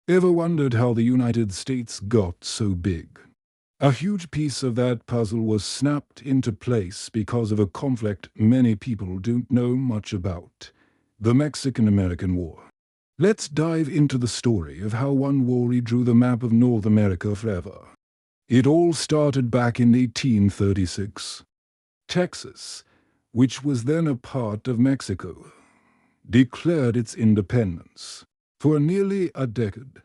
Ever wondered how the United States got so big? A huge piece of that puzzle was snapped into place because of a conflict many people don't know much about: the Mexican-American War. Let's dive into the story of how one war redrew the map of North America forever. It all started back in 1836. Texas, which was then a part of Mexico, declared its independence. For nearly a decade,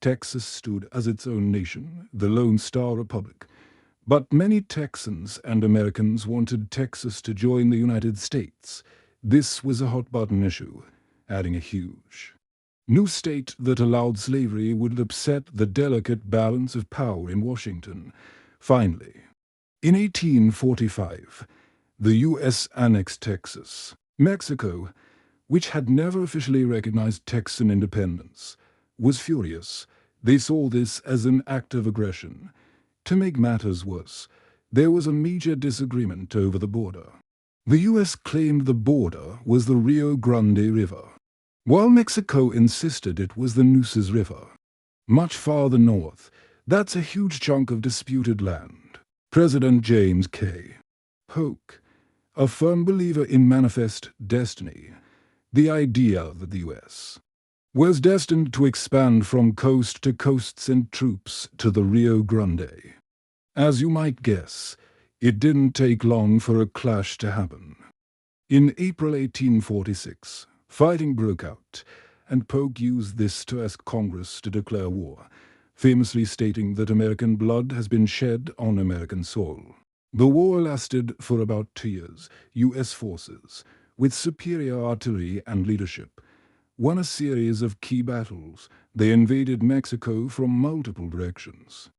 Texas stood as its own nation, the Lone Star Republic. But many Texans and Americans wanted Texas to join the United States. This was a hot-button issue, adding a huge new state that allowed slavery would upset the delicate balance of power in Washington. Finally, in 1845, the U.S. annexed Texas. Mexico, which had never officially recognized Texan independence, was furious. They saw this as an act of aggression. To make matters worse, there was a major disagreement over the border. The U.S. claimed the border was the Rio Grande River, while Mexico insisted it was the Nueces River. Much farther north, that's a huge chunk of disputed land. President James K. Polk, a firm believer in manifest destiny, the idea that the U.S. was destined to expand from coast to coast, sent troops to the Rio Grande. As you might guess, it didn't take long for a clash to happen. In April 1846, fighting broke out, and Polk used this to ask Congress to declare war, famously stating that American blood has been shed on American soil. The war lasted for about 2 years. U.S. forces, with superior artillery and leadership, won a series of key battles. They invaded Mexico from multiple directions,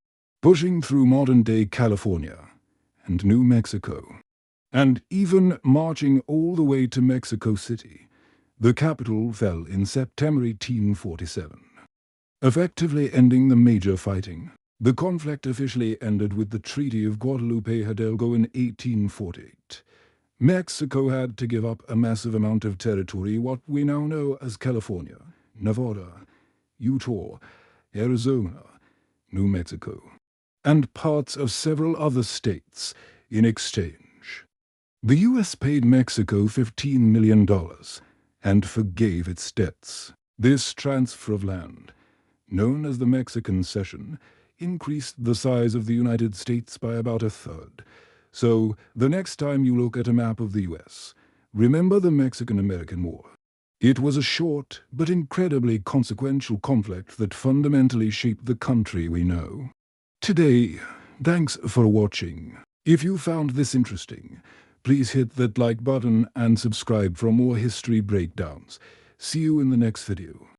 pushing through modern-day California and New Mexico, and even marching all the way to Mexico City. The capital fell in September 1847, effectively ending the major fighting. The conflict officially ended with the Treaty of Guadalupe Hidalgo in 1848. Mexico had to give up a massive amount of territory, what we now know as California, Nevada, Utah, Arizona, New Mexico, and parts of several other states in exchange. The U.S. paid Mexico $15 million and forgave its debts. This transfer of land, known as the Mexican Cession, increased the size of the United States by about a third. So, the next time you look at a map of the U.S., remember the Mexican-American War. It was a short but incredibly consequential conflict that fundamentally shaped the country we know today. Thanks for watching. If you found this interesting, please hit that like button and subscribe for more history breakdowns. See you in the next video.